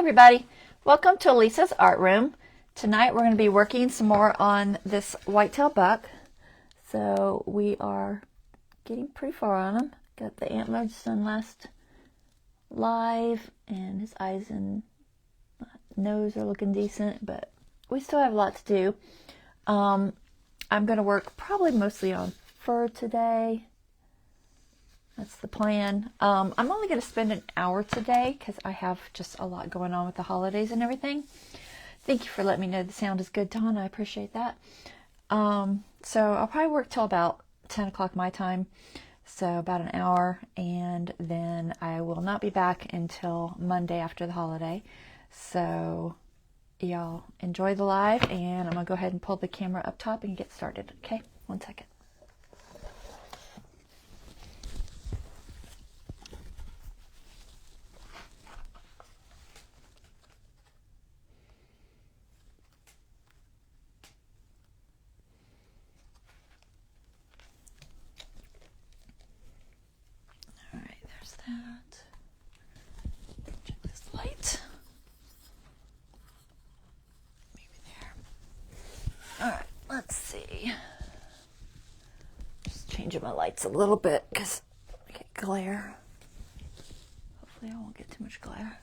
everybody, welcome to Lisa's Art Room. Tonight we're going to be working some more on this whitetail buck. So we are getting pretty far on him. Got the antlers done last live, and his eyes and nose are looking decent, but we still have a lot to do. I'm going to work probably mostly on fur today. That's the plan. I'm only going to spend an hour today because I have just a lot going on with the holidays and everything. Thank you for letting me know the sound is good, Don. I appreciate that. So I'll probably work till about 10 o'clock my time, so about an hour, and then I will not be back until Monday after the holiday. So y'all enjoy the live, and I'm going to go ahead and pull the camera up top and get started. Okay, 1 second. That. Check this light. Maybe there. Alright, let's see. Just changing my lights a little bit because I get glare. Hopefully I won't get too much glare.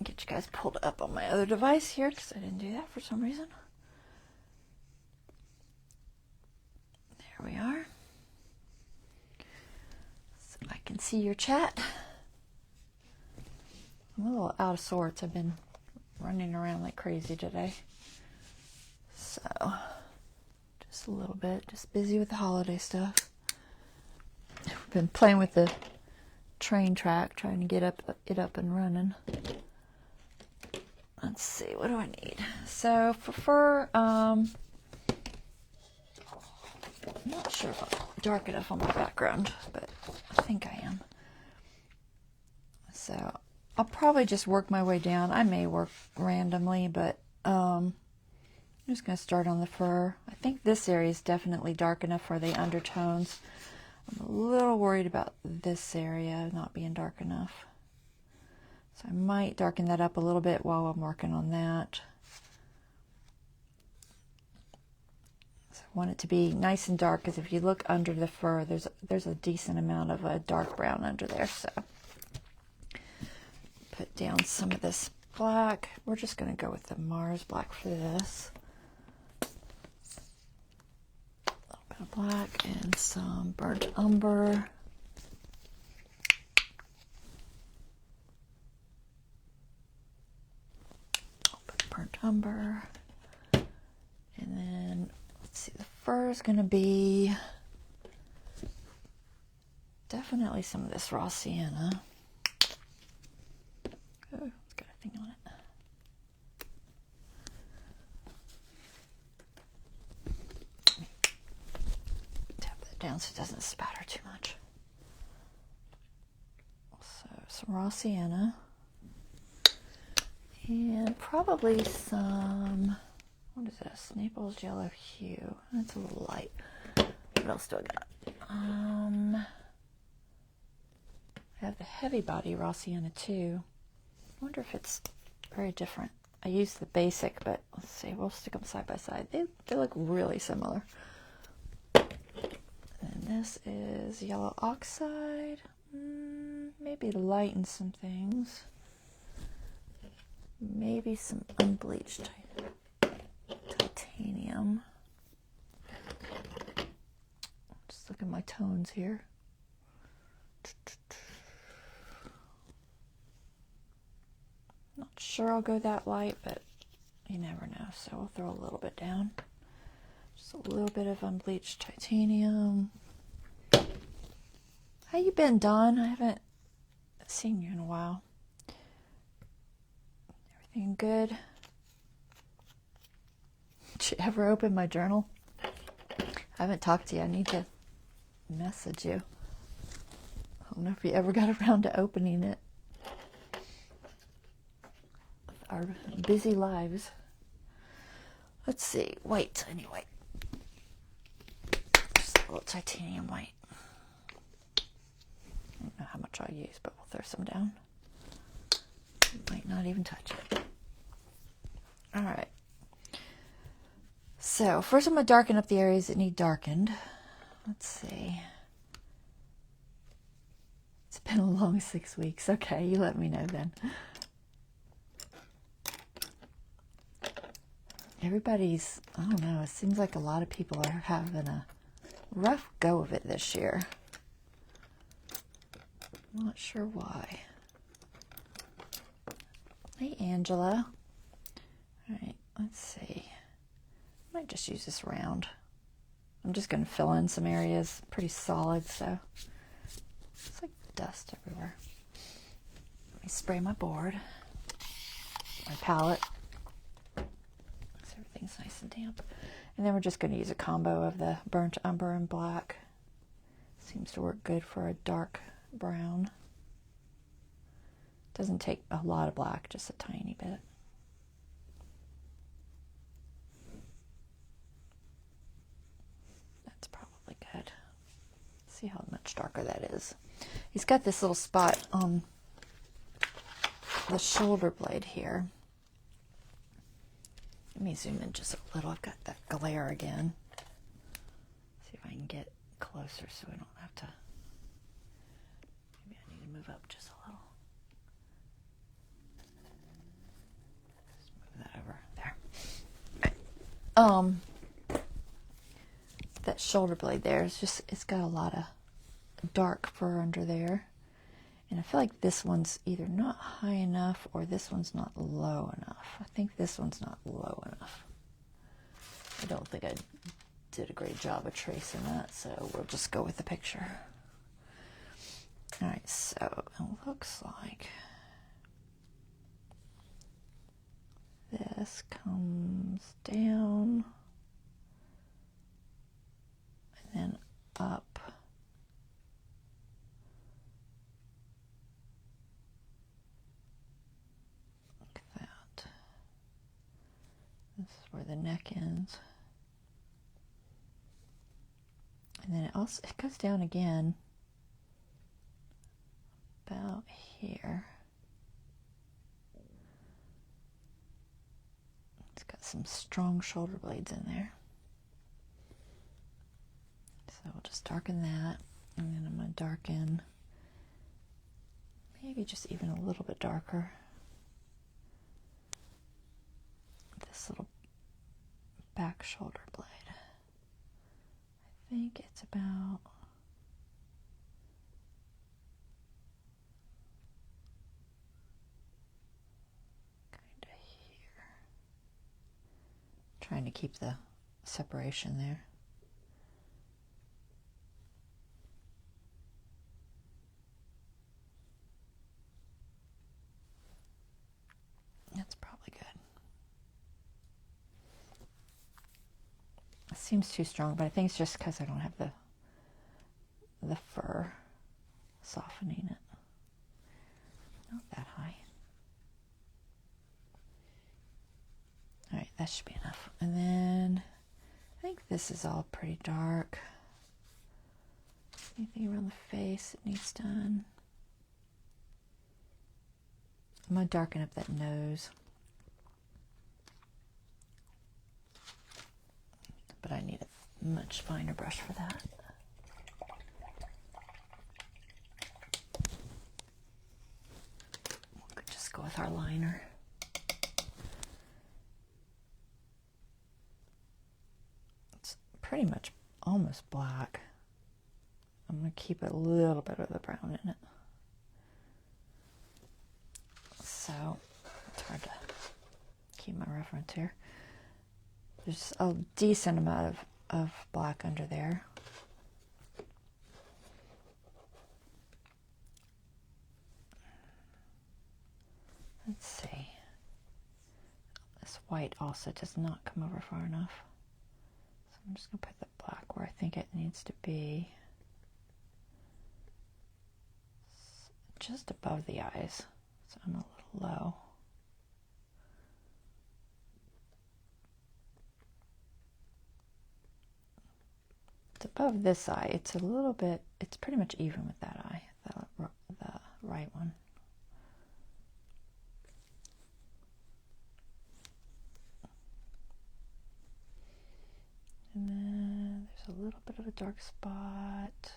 Get you guys pulled up on my other device here because I didn't do that for some reason. There we are. I can see your chat. I'm a little out of sorts. I've been running around like crazy today. So, just a little bit. Just busy with the holiday stuff. I've been playing with the train track, trying to get it up and running. Let's see, what do I need? So, for fur, I'm not sure if I'm dark enough on my background, but I think I am. So I'll probably just work my way down. I may work randomly, but I'm just going to start on the fur. I think this area is definitely dark enough for the undertones. I'm a little worried about this area not being dark enough. So I might darken that up a little bit while I'm working on that. I want it to be nice and dark because if you look under the fur, there's a decent amount of a dark brown under there. So put down some of this black. We're just going to go with the Mars black for this. A little bit of black and some burnt umber. Burnt umber. And then see, the fur is going to be definitely some of this raw sienna. Oh, it's got a thing on it. Tap that down so it doesn't spatter too much. So some raw sienna. And probably some... what is this? Naples yellow hue. That's a little light. What else do I got? I have the heavy body raw sienna too. I wonder if it's very different. I use the basic, but let's see. We'll stick them side by side. They look really similar. And this is yellow oxide. Maybe light in some things. Maybe some unbleached titanium. Just look at my tones here. Not sure I'll go that light, but you never know. So we'll throw a little bit down. Just a little bit of unbleached titanium. How you been, Don? I haven't seen you in a while. Everything good? Did you ever open my journal? I haven't talked to you. I need to message you. I don't know if you ever got around to opening it. With our busy lives. Let's see. White. Tiny white. Just a little titanium white. I don't know how much I'll use, but we'll throw some down. Might not even touch it. All right. So first I'm going to darken up the areas that need darkened. Let's see. It's been a long 6 weeks. Okay, you let me know then. Everybody's, I don't know, it seems like a lot of people are having a rough go of it this year. I'm not sure why. Hey, Angela. All right, let's see. I might just use this round. I'm just going to fill in some areas. Pretty solid, so it's like dust everywhere. Let me spray my board, my palette, so everything's nice and damp. And then we're just going to use a combo of the burnt umber and black. Seems to work good for a dark brown. Doesn't take a lot of black, just a tiny bit. That's probably good. See how much darker that is. He's got this little spot on the shoulder blade here. Let me zoom in just a little. I've got that glare again. See if I can get closer so I don't have to. Maybe I need to move up just a little. Just move that over there. That shoulder blade there is just, it's got a lot of dark fur under there. And I feel like this one's either not high enough or this one's not low enough. I think this one's not low enough. I don't think I did a great job of tracing that, so we'll just go with the picture. All right, so it looks like this comes down and then up. This is where the neck ends. And then it goes down again about here. It's got some strong shoulder blades in there. So we'll just darken that, and then I'm going to darken maybe just even a little bit darker this little back shoulder blade. I think it's about kind of here. Trying to keep the separation there. That's probably good. It seems too strong, but I think it's just because I don't have the fur softening it. Not that high. All right, that should be enough. And then I think this is all pretty dark. Anything around the face that needs done? I'm going to darken up that nose. But I need a much finer brush for that. We could just go with our liner. It's pretty much almost black. I'm going to keep a little bit of the brown in it. So it's hard to keep my reference here. There's a decent amount of black under there. Let's see. This white also does not come over far enough. So I'm just going to put the black where I think it needs to be. Just above the eyes. So I'm a little low. It's above this eye. It's a little bit, it's pretty much even with that eye, the right one. a little bit of a dark spot.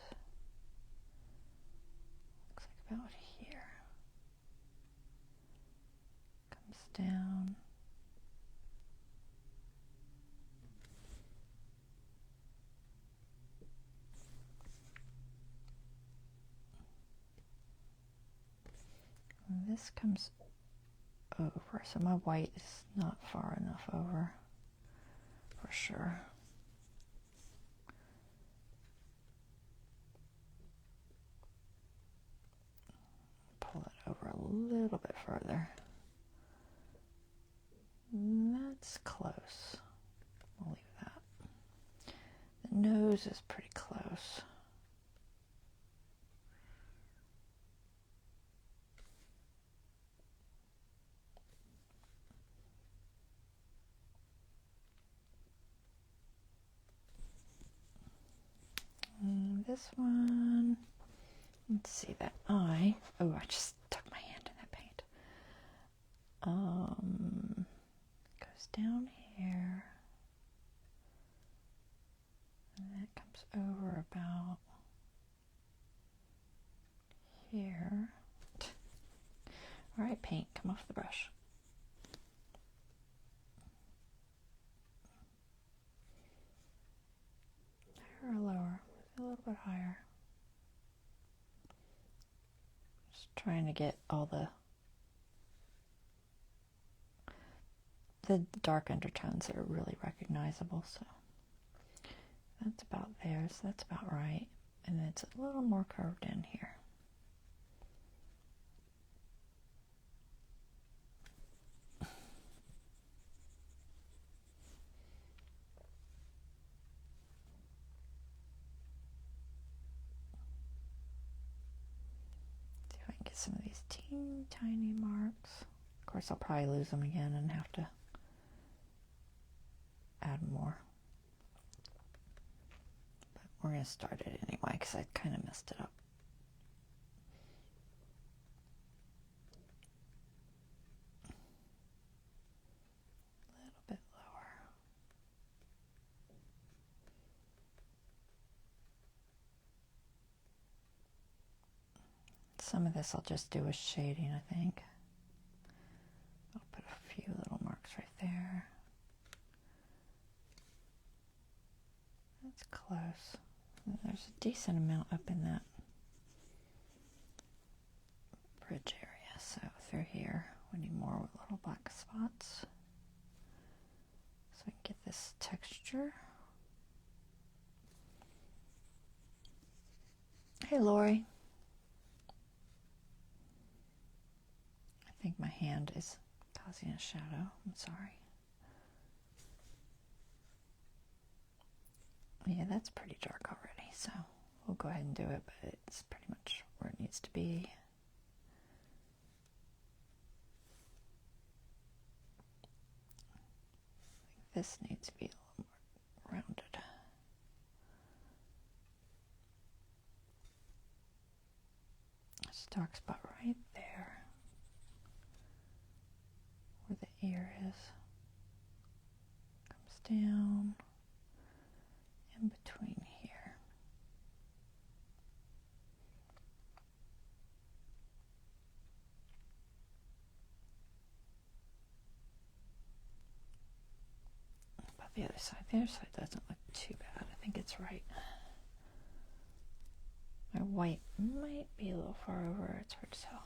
Looks like about here. Comes down. And this comes over, so my white is not far enough over for sure. Pull it over a little bit further. That's close. We'll leave that. The nose is pretty close. And this one, let's see that eye. Oh, I just stuck my hand in that paint. Goes down here, and that comes over about here. All right, paint, come off the brush. Higher or lower? A little bit higher. Just trying to get all the dark undertones that are really recognizable. So that's about there, so that's about right. And it's a little more curved in here. See if I can get some of these teeny tiny marks. Of course, I'll probably lose them again and have to add more. But we're going to start it anyway because I kind of messed it up. A little bit lower. Some of this I'll just do with shading, I think. I'll put a few little marks right there. That's close. There's a decent amount up in that bridge area. So through here, we need more little black spots. So we can get this texture. Hey, Lori. I think my hand is causing a shadow. I'm sorry. Yeah, that's pretty dark already, so we'll go ahead and do it, but it's pretty much where it needs to be. I think this needs to be a little more rounded. There's a dark spot right there where the ear is. Comes down in between here. About the other side. The other side doesn't look too bad. I think it's right. My white might be a little far over. It's hard to tell.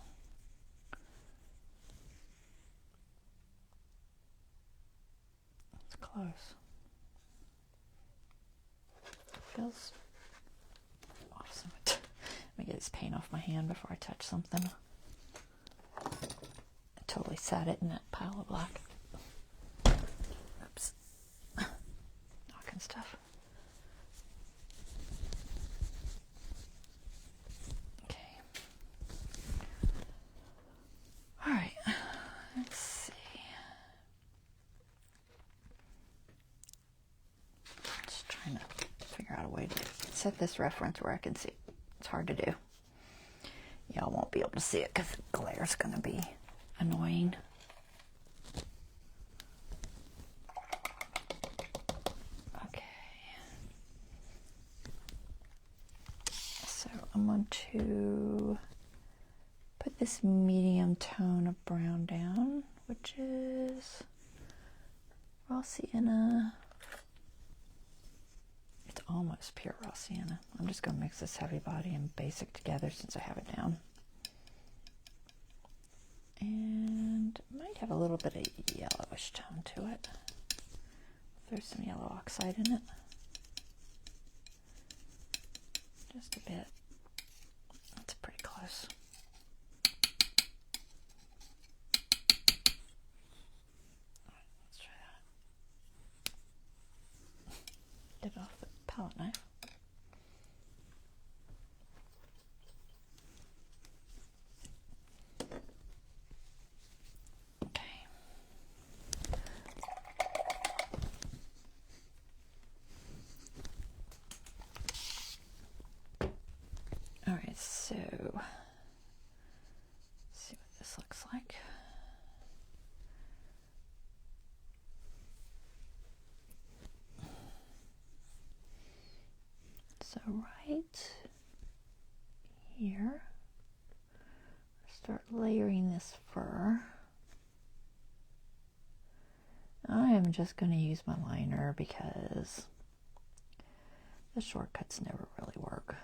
It's close. Feels awesome. Let me get this paint off my hand before I touch something. I totally sat it in that pile of black. Oops. Knocking stuff. Okay. Alright. Let's see. Just trying to figure out a way to set this reference where I can see. It's hard to do. Y'all won't be able to see it because the glare's going to be annoying. Okay. going to put this medium tone of brown down, which is raw sienna. It's almost pure raw sienna. I'm just going to mix this heavy body and basic together since I have it down. And might have a little bit of yellowish tone to it. There's some yellow oxide in it. Just a bit. That's pretty close. Alright, let's try that. Get it off the palette knife. Alright, so let's see what this looks like. So right here, start layering this fur. I am just going to use my liner because the shortcuts never really work,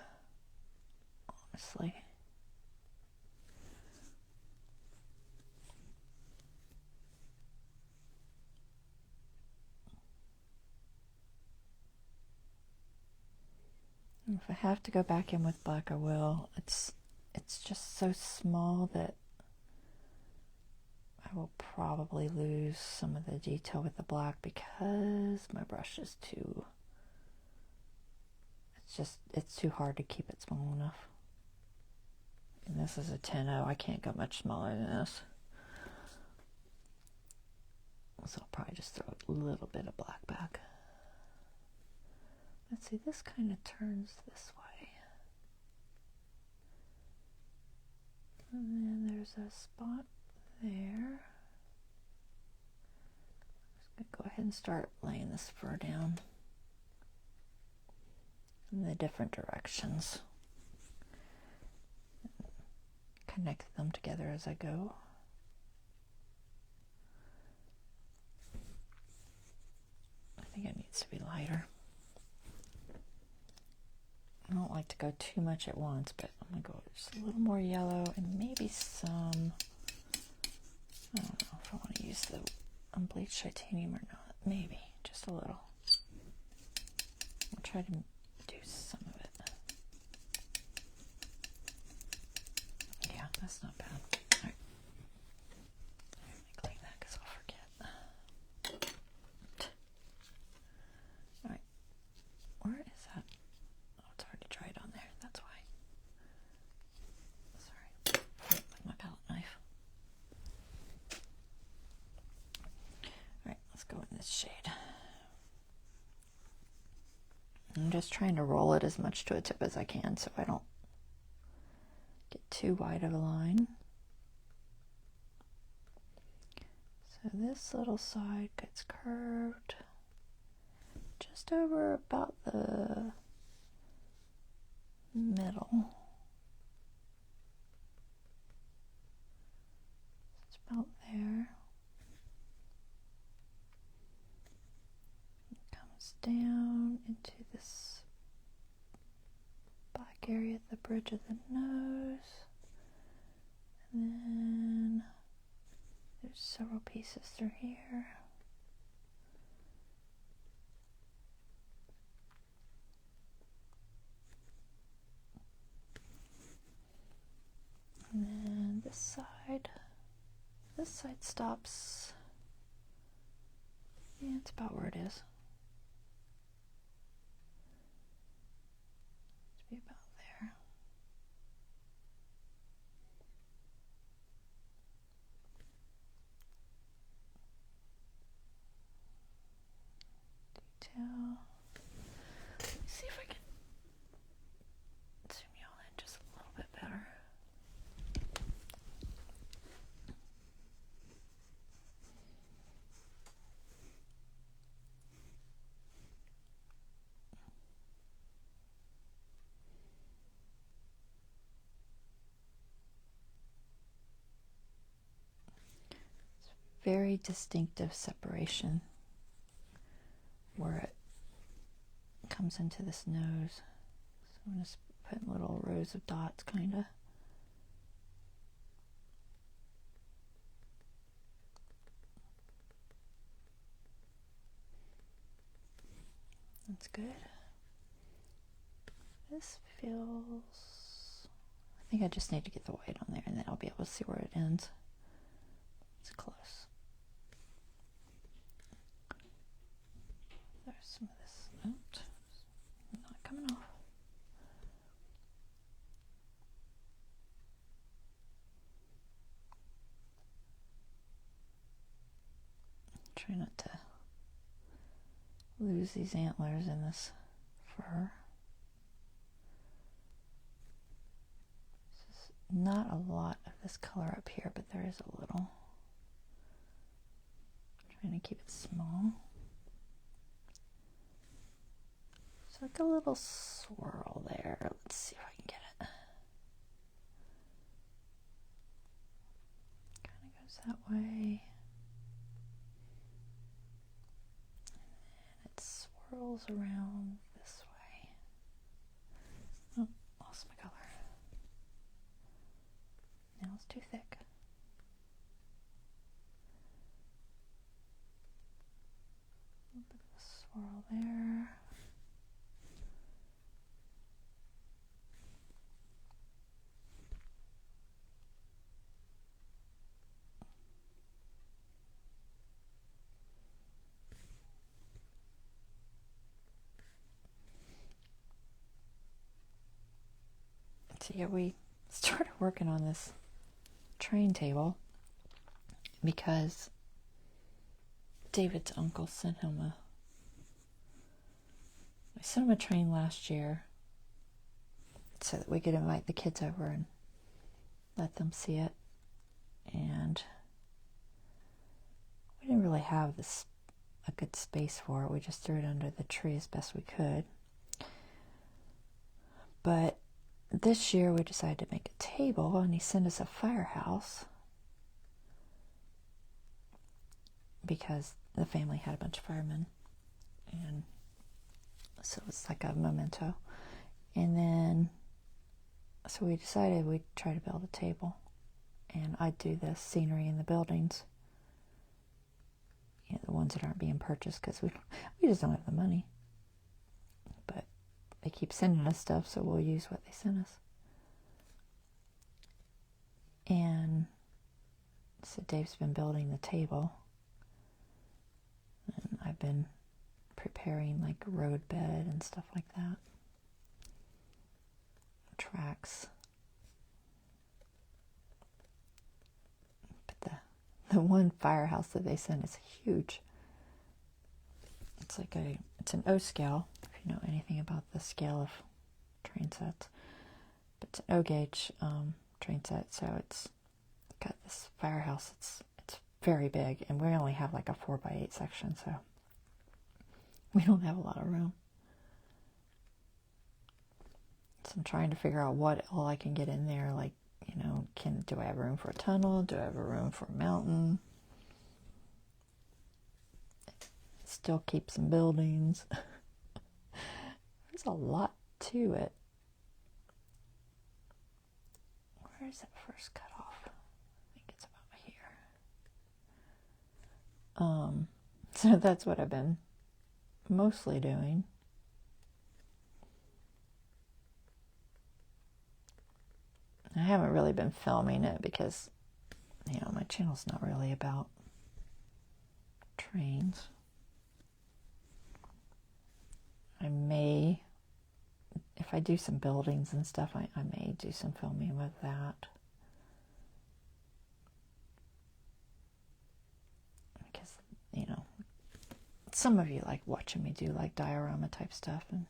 honestly. And if I have to go back in with black, I will. It's just so small that I will probably lose some of the detail with the black because my brush is too, it's too hard to keep it small enough. And this is a 10-0. I can't go much smaller than this. So I'll probably just throw a little bit of black back. Let's see, this kind of turns this way. And then there's a spot there. I'm just going to go ahead and start laying this fur down in the different directions. Connect them together as I go. I think it needs to be lighter. I don't like to go too much at once, but I'm going to go just a little more yellow and maybe some, I don't know if I want to use the unbleached titanium or not. Maybe, just a little. I'll try to do some of it. Yeah, that's not bad. All right. Let me clean that because I'll forget. All right. Where is that? Oh, it's already dried on there. That's why. Sorry. With my palette knife. All right, let's go in this shade. I'm just trying to roll it as much to a tip as I can so I don't get too wide of a line. So this little side gets curved just over about the middle. It's about there. It comes down into this back area at the bridge of the nose. And then there's several pieces through here. And then this side stops. Yeah, it's about where it is. It's be about there. Detail. Let me see if I can zoom y'all in just a little bit better. very distinctive separation where it comes into this nose. So I'm just putting little rows of dots, kind of. That's good. This feels... I think I just need to get the white on there, and then I'll be able to see where it ends. It's close. There's some of this. Oops. Not coming off. Try not to lose these antlers in this fur. This is not a lot of this color up here, but there is a little. Trying to keep it small. It's like a little swirl there. Let's see if I can get it. Kind of goes that way. Swirls around this way. Oh, lost my color. Now it's too thick. A little bit of a swirl there. So yeah, we started working on this train table because David's uncle sent him I sent him a train last year so that we could invite the kids over and let them see it. And we didn't really have a good space for it. We just threw it under the tree as best we could. But this year we decided to make a table, and he sent us a firehouse because the family had a bunch of firemen, and so it's like a memento. And then so we decided we'd try to build a table, and I'd do the scenery in the buildings, you know, the ones that aren't being purchased because we just don't have the money. But they keep sending us stuff, so we'll use what they send us. And so Dave's been building the table, and I've been preparing like road bed and stuff like that. Tracks. But the one firehouse that they sent is huge. It's like it's an O scale, if you know anything about the scale of train sets. But it's an O gauge train set, so it's got this firehouse. It's very big, and we only have like a 4x8 section, so we don't have a lot of room. So I'm trying to figure out what all I can get in there. Like, you know, do I have room for a tunnel? Do I have a room for a mountain? Still keep some buildings. There's a lot to it. Where is it first cut off? I think it's about here. So that's what I've been mostly doing. I haven't really been filming it because, you know, my channel's not really about trains. I may, if I do some buildings and stuff, I may do some filming with that. Because, you know, some of you like watching me do like diorama type stuff and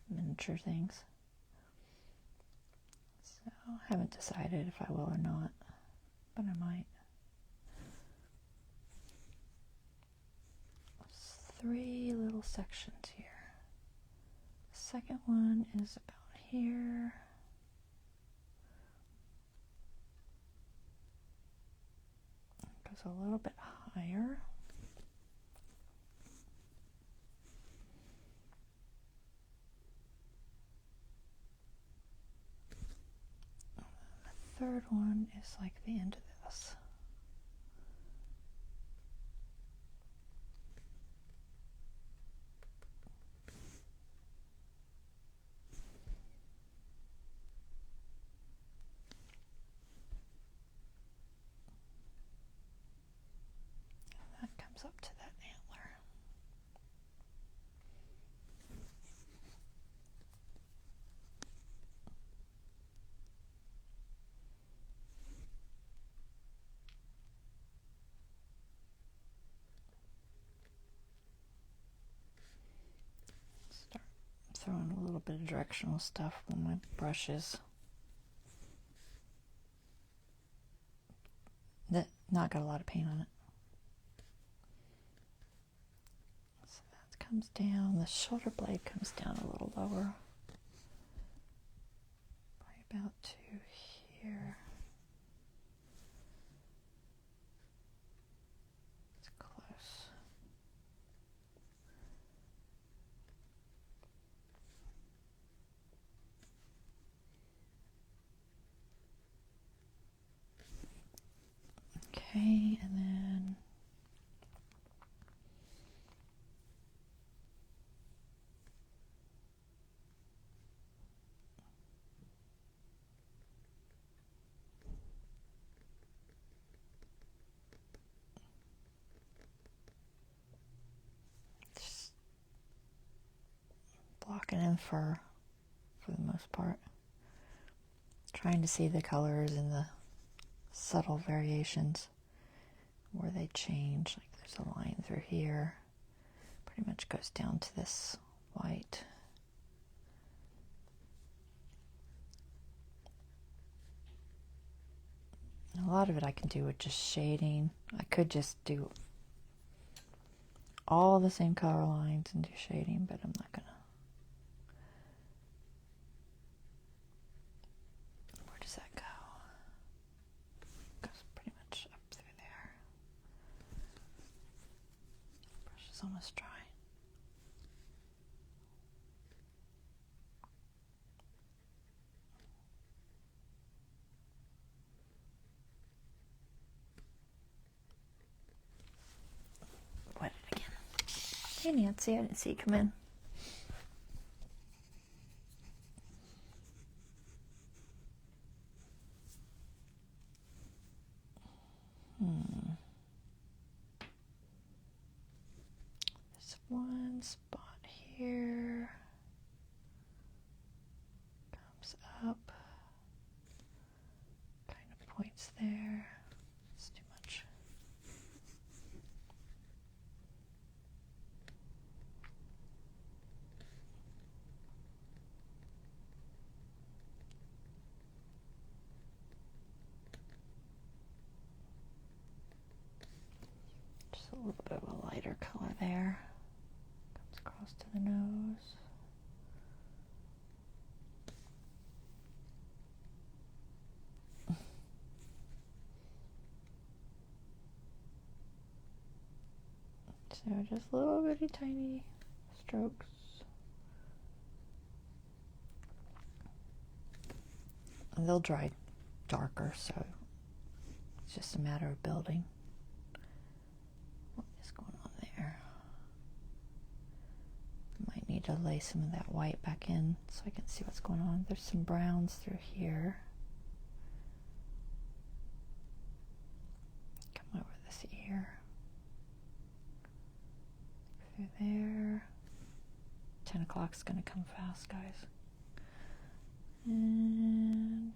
miniature things. So I haven't decided if I will or not, but I might. There's 3 little sections here. The second one is about here. It goes goes a little bit higher. The third one is like the end of this. And that comes up to that antler. Start throwing a little bit of directional stuff on my brushes. That not got a lot of paint on it. So that comes down. The shoulder blade comes down a little lower. Probably about to here. It's close. Okay, and then just blocking in for the most part. Trying to see the colors and the subtle variations where they change. Like there's a line through here. Pretty much goes down to this white. And a lot of it I can do with just shading. I could just do all the same color lines and do shading, but I'm not gonna. Where does that go? Goes pretty much up through there. Brush is almost dry. Wet it again. Hey Nancy, I didn't see you come in. There's one spot here. Comes up. Kind of points there. It's too much. Just a little bit of a lighter color there. Comes across to the nose. So just little bitty tiny strokes. And they'll dry darker, so it's just a matter of building. What is going on there? Might need to lay some of that white back in so I can see what's going on. There's some browns through here. Come over this ear. Through there. 10 o'clock's gonna come fast, guys. And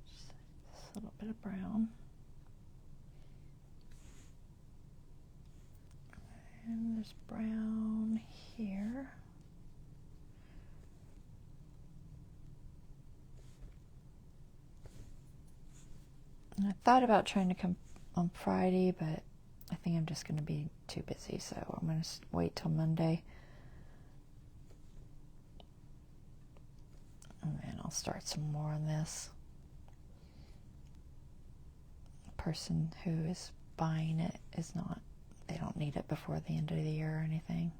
just a little bit of brown. And there's brown here. And I thought about trying to come on Friday, but I think I'm just going to be too busy, so I'm going to wait till Monday. And then I'll start some more on this. person who is buying it is not, they don't need it before the end of the year or anything.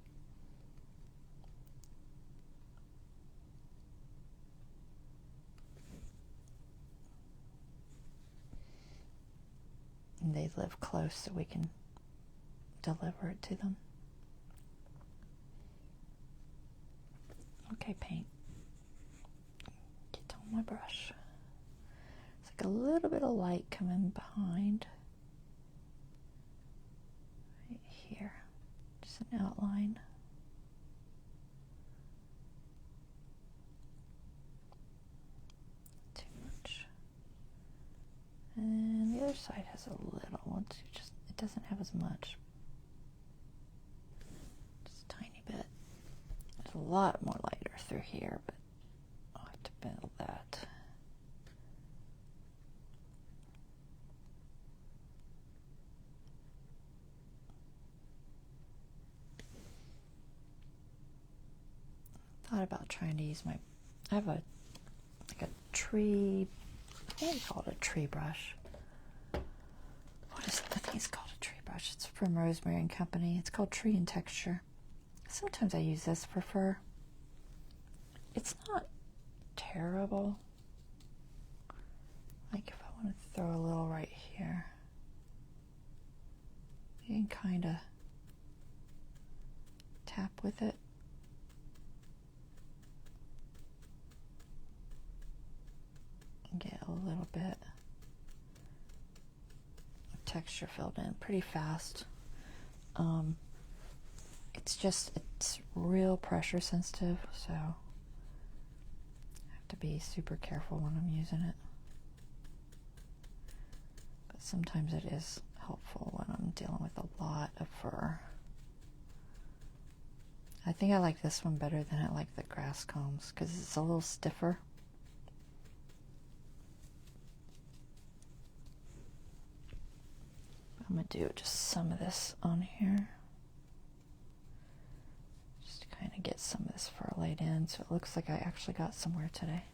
And they live close, so we can deliver it to them. Okay, paint. Get on my brush. It's like a little bit of light coming behind. Right here. Just an outline. Too much. And the other side has a little one too, just it doesn't have as much. Just a tiny bit. There's a lot more lighter through here, but I'll have to build that. Thought about trying to use I have like a tree, I think it's called a tree brush. I think it's called a tree brush. It's from Rosemary and Company. It's called Tree and Texture. Sometimes I use this for fur. It's not terrible. Like if I want to throw a little right here, you can kind of tap with it. And get a little bit of texture filled in pretty fast. It's real pressure sensitive, so I have to be super careful when I'm using it. But sometimes it is helpful when I'm dealing with a lot of fur. I think I like this one better than I like the grass combs because it's a little stiffer. I'm going to do just some of this on here. Just to kind of get some of this fur laid in so it looks like I actually got somewhere today.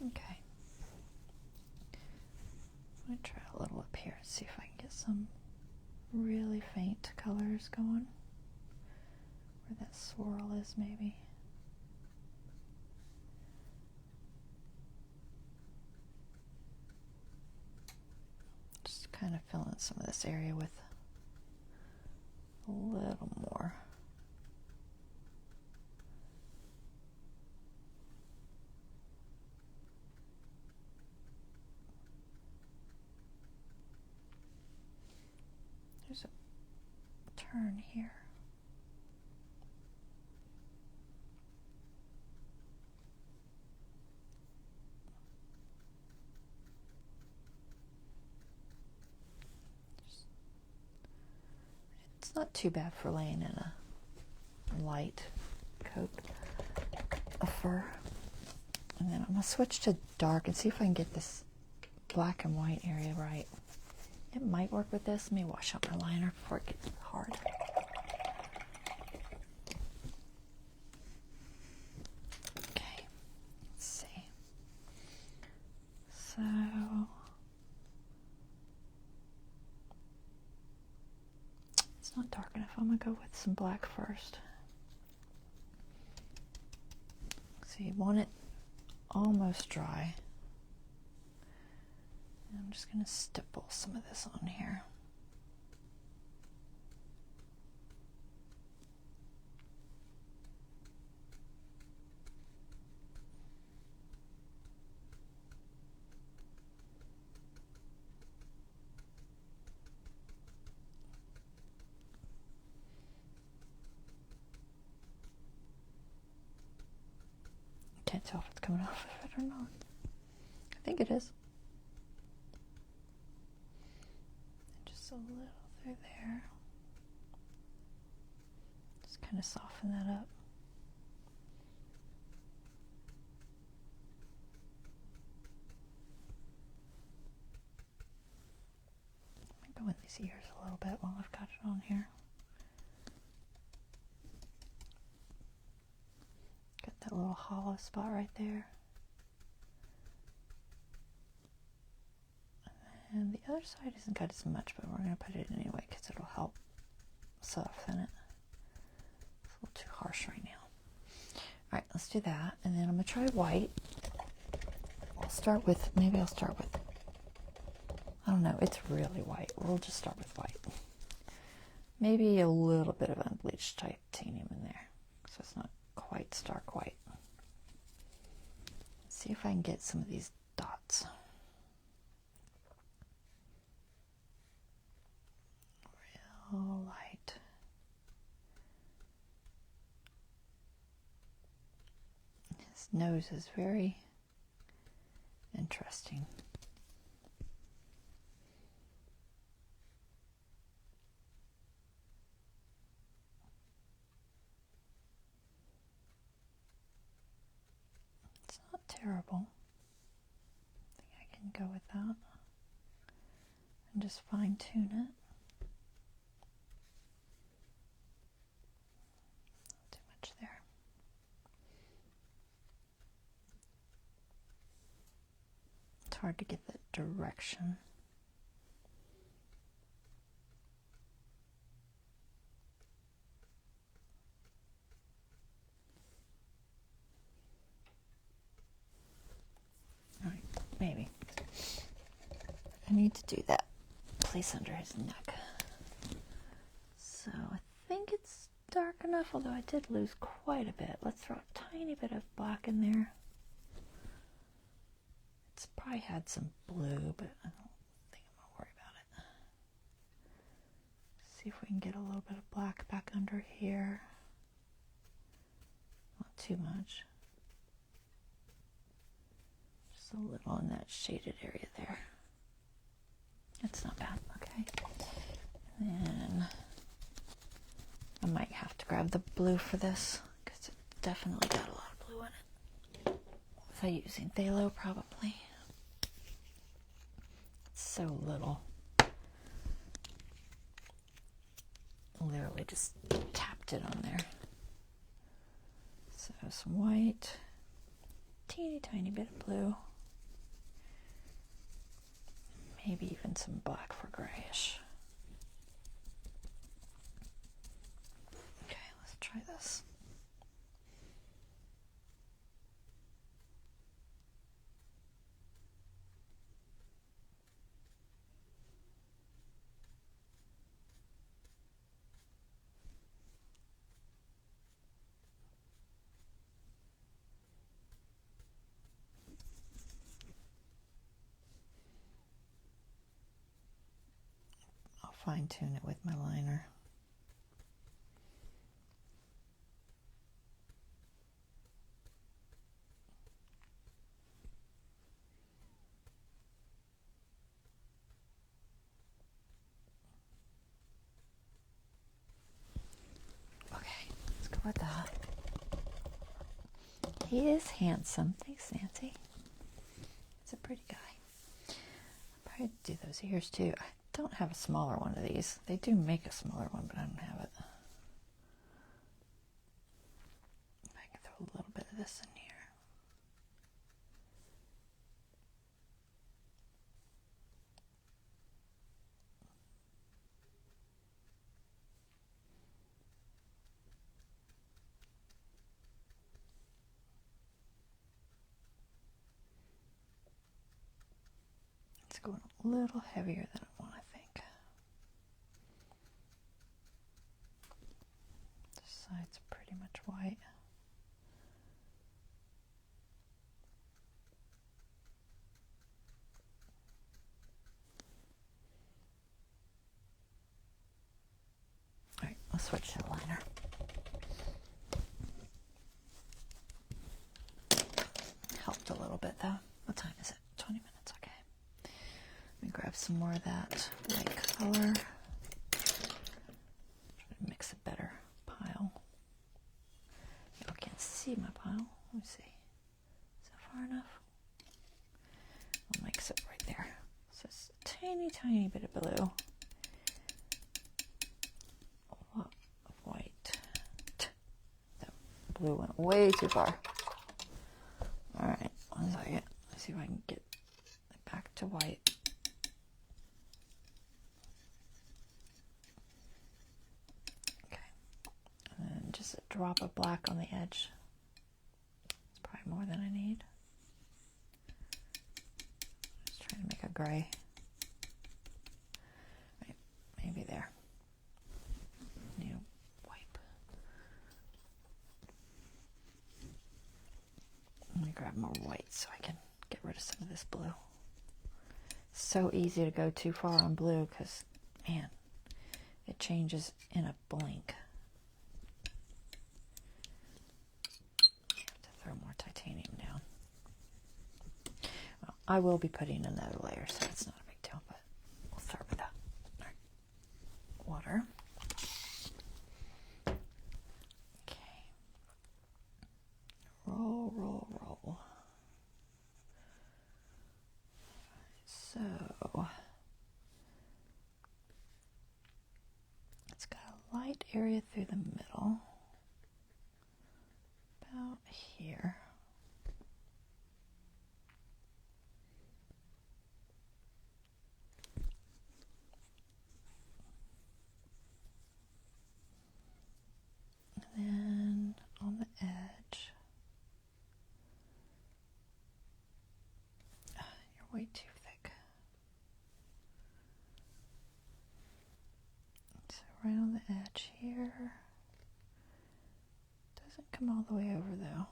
Okay. I'm going to try a little up here and see if I can get some really faint colors going. Where that swirl is, maybe. Just kind of fill in some of this area with a little more. There's a turn here. It's not too bad for laying in a light coat of fur. And then I'm going to switch to dark and see if I can get this black and white area right. It might work with this. Let me wash out my liner before it gets hard. Okay, let's see. So, it's not dark enough. I'm going to go with some black first. So you want it almost dry. I'm just going to stipple some of this on here. Can't tell if it's coming off of it or not. think it is. Just a little through there. Just kind of soften that up. Go in these ears a little bit while I've got it on here. Got that little hollow spot right there. And the other side isn't got as much, but we're going to put it in anyway because it'll help soften it. It's a little too harsh right now. Alright, let's do that. And then I'm going to try white. Maybe I'll start with, I don't know, it's really white. We'll just start with white. Maybe a little bit of unbleached titanium in there, so it's not quite stark white. Let's see if I can get some of these dots. Real light. His nose is very interesting. It's not terrible. I think I can go with that and just fine tune it. Not too much there. It's hard to get the direction. All right, maybe. I need to do that place under his neck. So I think it's dark enough, although I did lose quite a bit. Let's throw a tiny bit of black in there. It's probably had some blue, but I don't think I'm going to worry about it. See if we can get a little bit of black back under here. Not too much. Just a little in that shaded area there. That's not bad, okay. And then I might have to grab the blue for this, because it definitely got a lot of blue in it. Was I using phthalo? Probably. It's so little. Literally just tapped it on there. So some white, teeny tiny bit of blue, maybe even some black for grayish. Okay, let's try this. Fine tune it with my liner. Okay, let's go with that. He is handsome. Thanks, Nancy. He's a pretty guy. I'll probably do those ears too. I don't have a smaller one of these. They do make a smaller one, but I don't have it. I can throw a little bit of this in here. It's going a little heavier than I want, I think. This side's pretty much white. All right, let's switch to the liner. Helped a little bit though. What time is it? 20 minutes. some more of that white color. Try to mix a better pile. I can't see my pile. Let me see. Is that far enough? I'll mix it right there. So it's a tiny, tiny bit of blue. A lot of white. That blue went way too far. All right, 1 second. Let's see if I can get it back to white. Okay, and then just a drop of black on the edge. It's probably more than I need. Just trying to make a gray. Right, maybe there. Need a wipe. Let me grab more white so I can get rid of some of this blue. So easy to go too far on blue because, man, it changes in a blink. I have to throw more titanium down. Well, I will be putting another layer, so it's not a big deal, but we'll start with that. All right. Water. Okay. Roll, roll, roll. So it's got a light area through the middle, about here. And then on the edge, you're way too thick. So right on the edge here. Doesn't come all the way over though.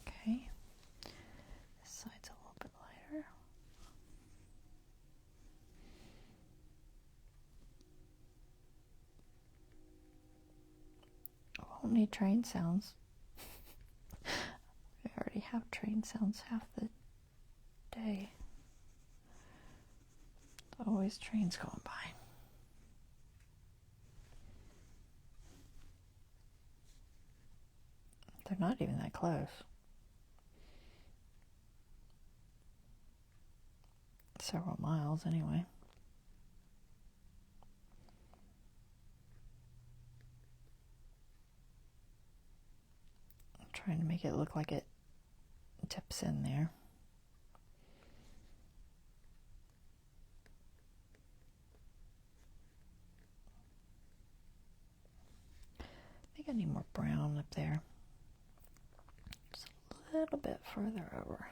Okay. This side's a little bit lighter. I won't need train sounds. We already have train sounds half the day. There's always trains going by. They're not even that close. Several miles anyway. I'm trying to make it look like it tips in there. I think I need more brown up there. Just a little bit further over.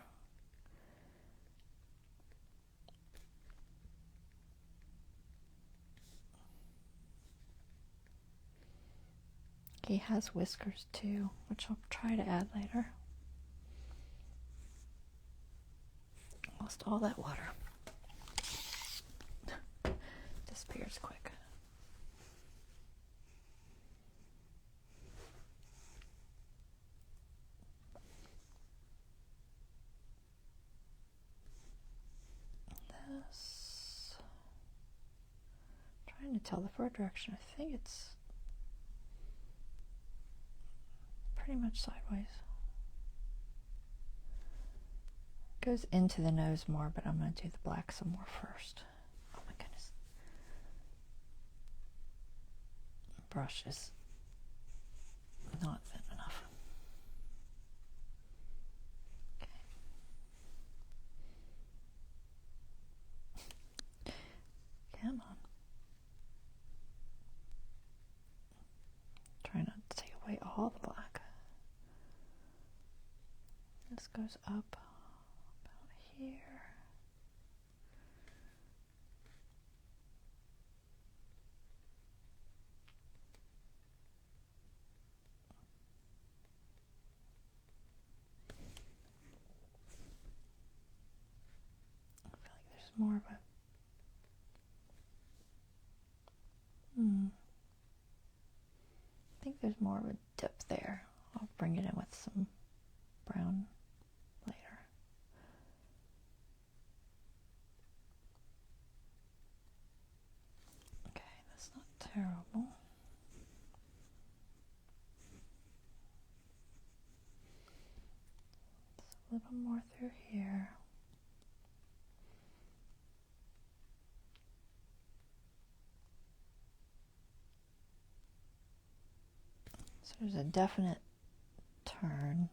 He has whiskers too, which I'll try to add later. Lost all that water. Disappears quick. This. Trying to tell the fur direction. I think it's pretty much sideways. Goes into the nose more, but I'm going to do the black some more first. Oh my goodness. The brush is not thin enough. Okay. Come on. Try not to take away all the black. This goes up about here. I feel like there's more of a think there's more of a dip there. I'll bring it in with some brown later. Okay, that's not terrible. It's a little more through here. So there's a definite turn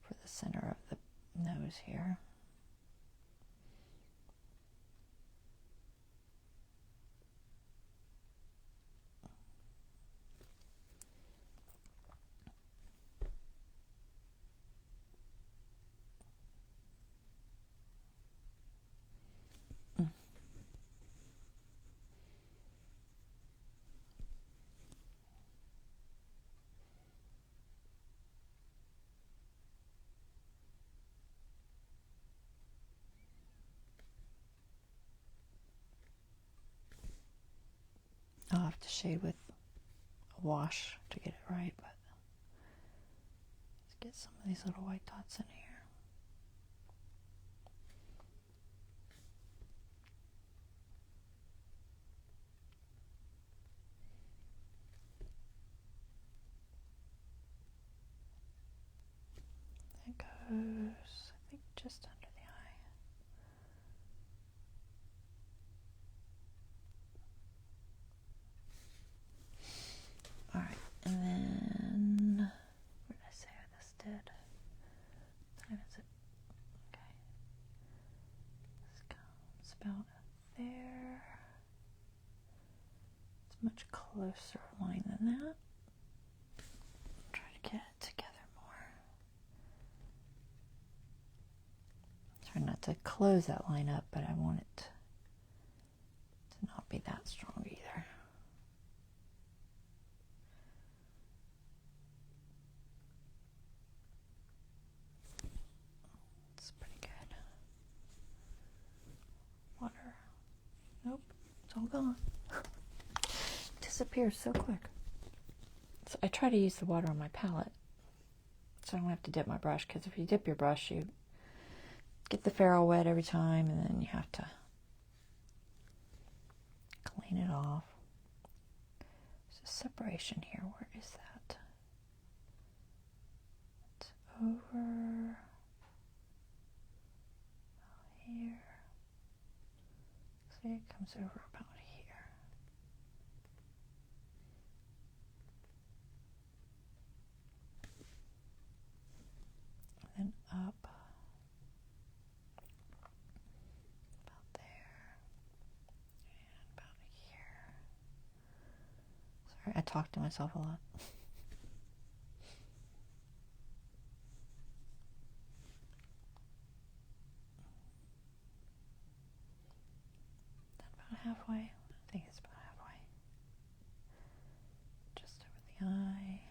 for the center of the nose here. I'll have to shade with a wash to get it right, but let's get some of these little white dots in here. That goes, I think, just under the eye. All right, and then, what did I say this did? What time is it? Okay. This comes about there. It's much closer line than that. Try to get it together more. Try not to close that line up, but I want it to not be that strong either. It's pretty good. Water. Nope, it's all gone. Disappears so quick. So I try to use the water on my palette so I don't have to dip my brush, because if you dip your brush, you get the ferrule wet every time, and then you have to clean it off. There's a separation here. Where is that? It's over here. See, it comes over about here. And then up about there and about here. Sorry, I talk to myself a lot. About halfway. I think it's about halfway. Just over the eye.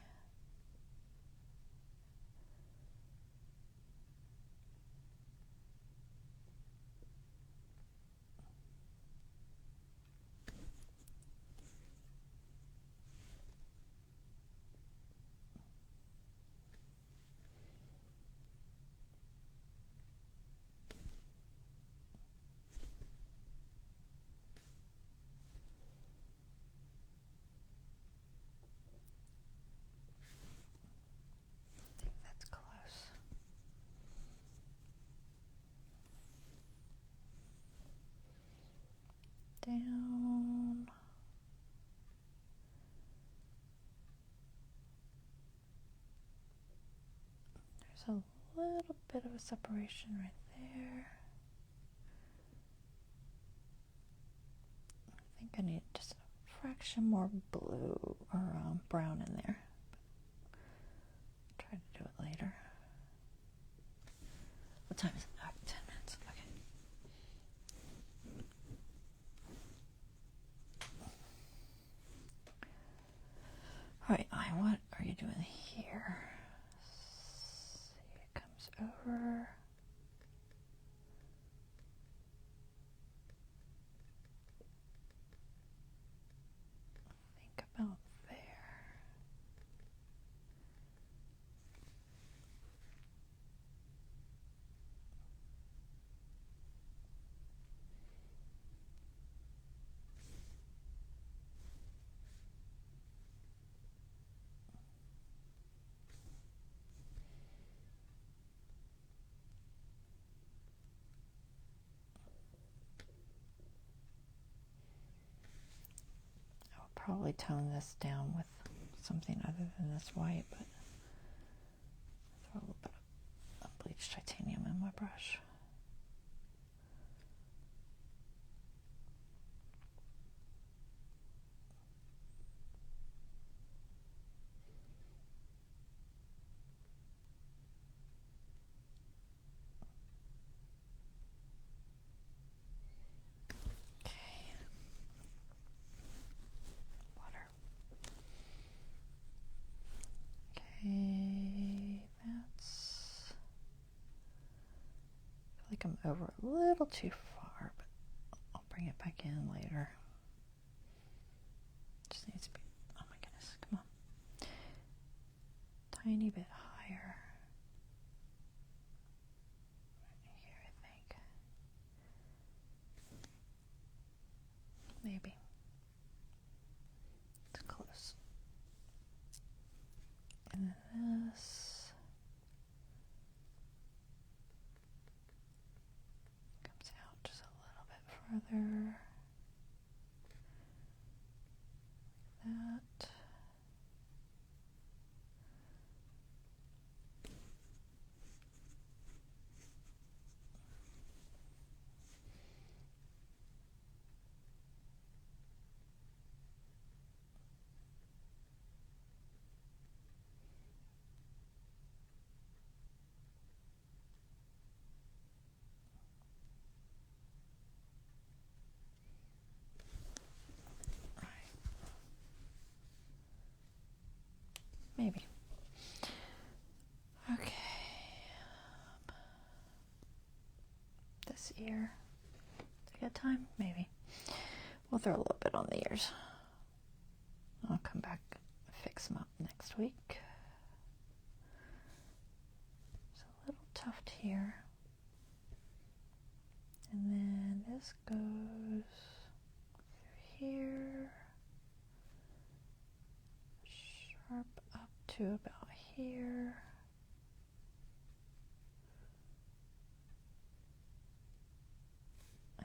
I think that's close. Down. There's a little bit of a separation right there. I think I need just a fraction more blue or brown in there. Try to do it later. What time is it? 10 minutes. Okay. All right, what are you doing here? See, it comes over. Think probably tone this down with something other than this white, but throw a little bit of bleached titanium in my brush. Okay, that's, I feel like I'm over a little too far, but I'll bring it back in later. Just needs to be, oh my goodness, come on. Tiny bit higher. Right here, I think. Maybe. It's close. And then this comes out just a little bit further. That. Maybe. Okay. This ear. Do I got time? Maybe. We'll throw a little bit on the ears. I'll come back and fix them up next week. There's a little tuft here. And then this goes through here. Sharp up to about here.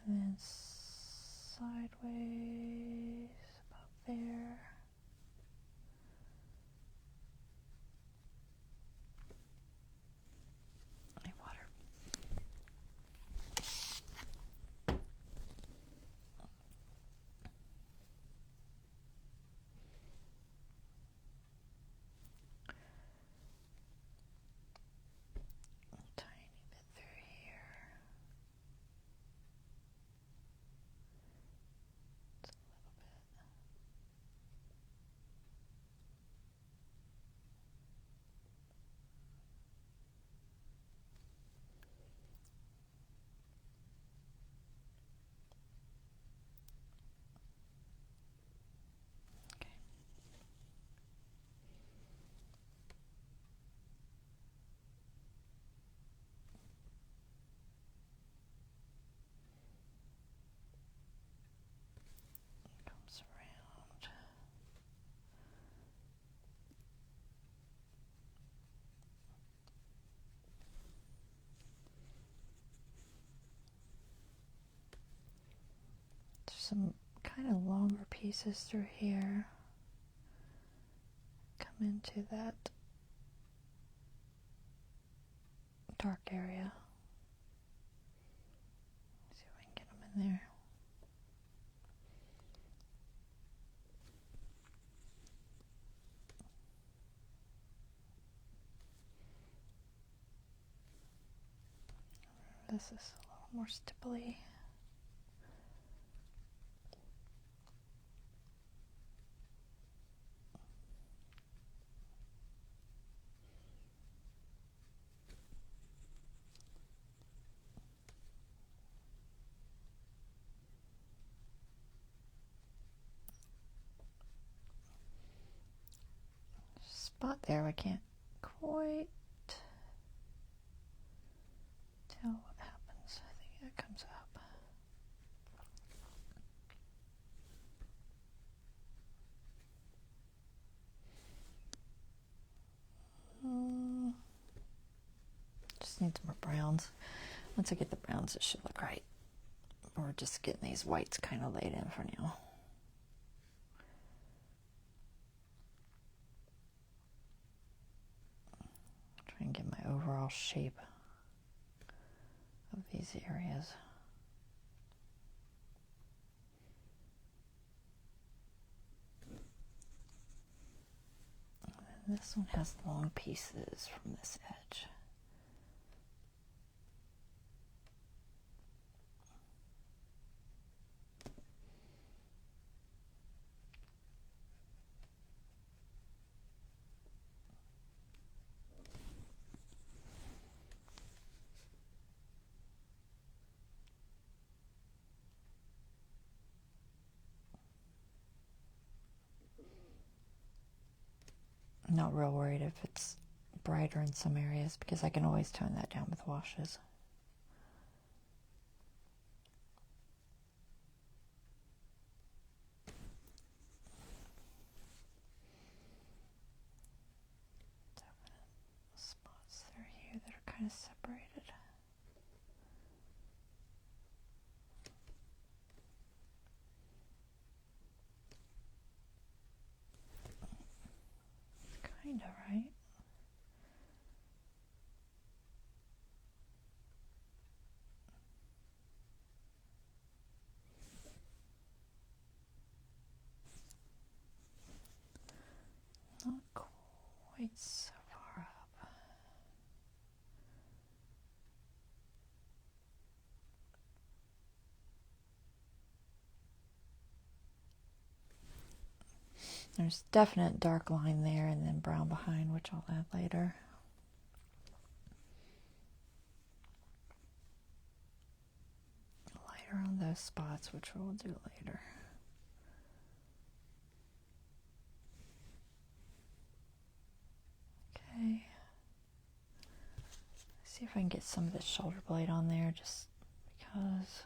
And then sideways about there. I need water. Around. There's some kind of longer pieces through here. Come into that dark area. See if I can get them in there. This is a little more stipply. Spot there, I can't quite tell what happens. I think that comes up. Just need some more browns. Once I get the browns, it should look right. We're just getting these whites kind of laid in for now. overall shape of these areas. And this one has long pieces from this edge. I'm not real worried if it's brighter in some areas because I can always tone that down with washes. Definite spots there here that are kind of separated. Kind of, right? Not quite so far up. There's definite dark line there and then brown behind, which I'll add later. Lighter on those spots, which we'll do later. Okay. See if I can get some of this shoulder blade on there just because.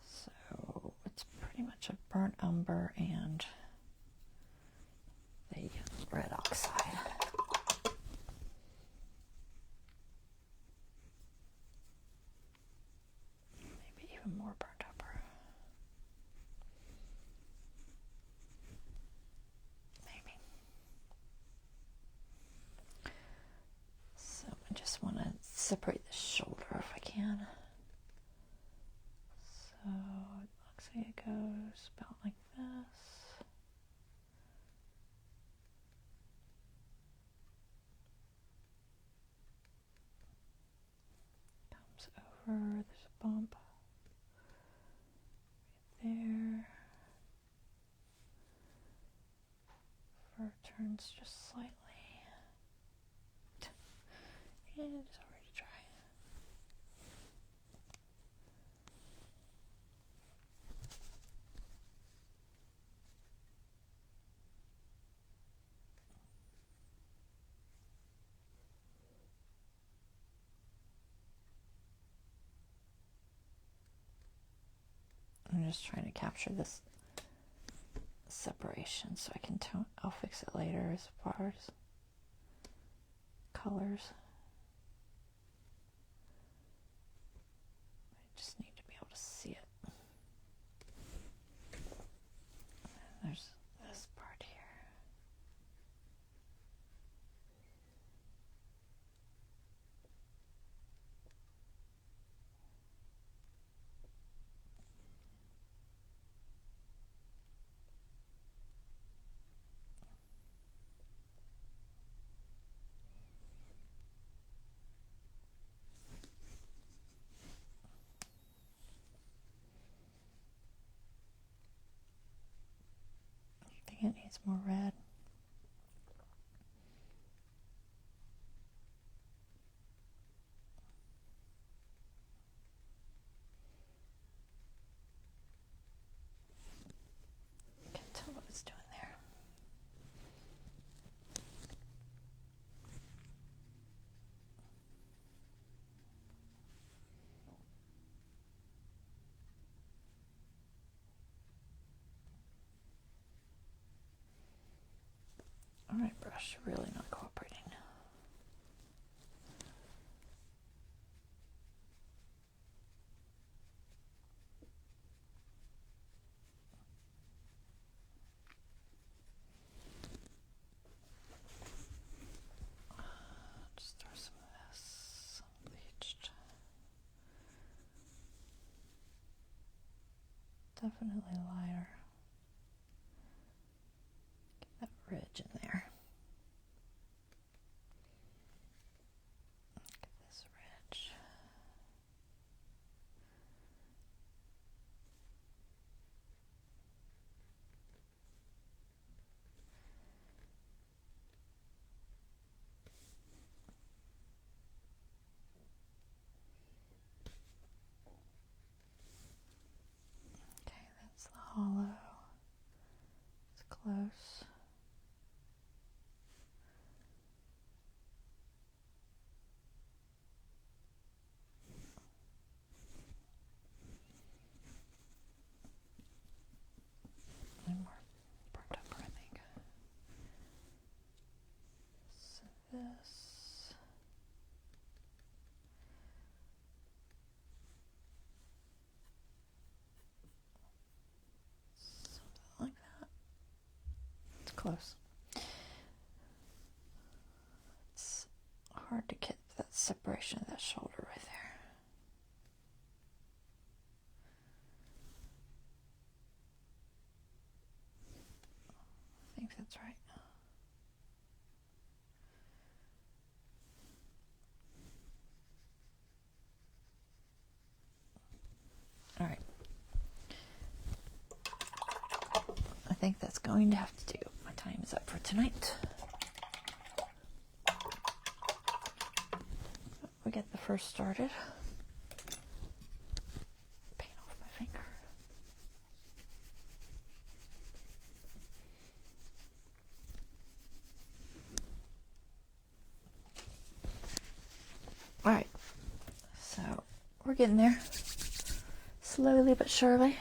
So it's pretty much a burnt umber and the red oxide. Maybe even more burnt umber. Maybe. So I just want to separate the shoulder if I can. So it looks like it goes about like this. Comes over, there's a bump right there. Fur turns just slightly. And it's already dry. I'm just trying to capture this separation so I can tone. I'll fix it later as far as colors. I just need to be able to see it. And there's this part here. I think it needs more red. Can't tell what it's doing there. Alright, brush, you're really not cooperating. Just throw definitely lighter. Get that ridge in there. Look at this ridge. Okay, that's the hollow. It's close. And more burnt up, I think. So this. Something like that. It's close. It's hard to get that separation of that shoulder right there. I think that's right. All right. I think that's going to have to do. My time is up for tonight. We get the first started. Paint off my finger. All right. So we're getting there. Slowly but surely.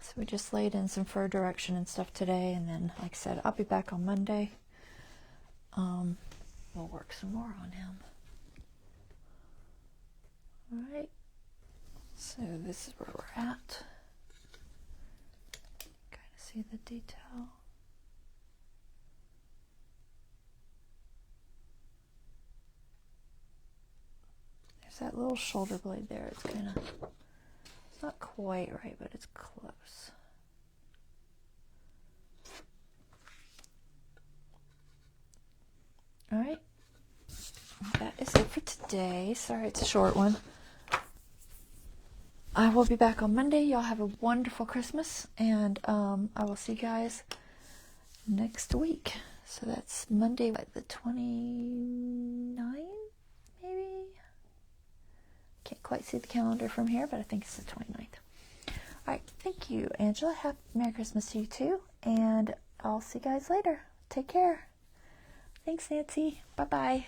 So we just laid in some fur direction and stuff today, and then, like I said, I'll be back on Monday. We'll work some more on him. All right. So this is where we're at. Kind of see the detail. That little shoulder blade there, it's kind of, it's not quite right, but it's close. All right, that is it for today. Sorry it's a short one. I will be back on Monday. Y'all have a wonderful Christmas, and I will see you guys next week. So that's Monday, like the 29th, maybe? Can't quite see the calendar from here, but I think it's the 29th. All right, thank you, Angela. Merry Christmas to you too, and I'll see you guys later. Take care. Thanks, Nancy. Bye-bye.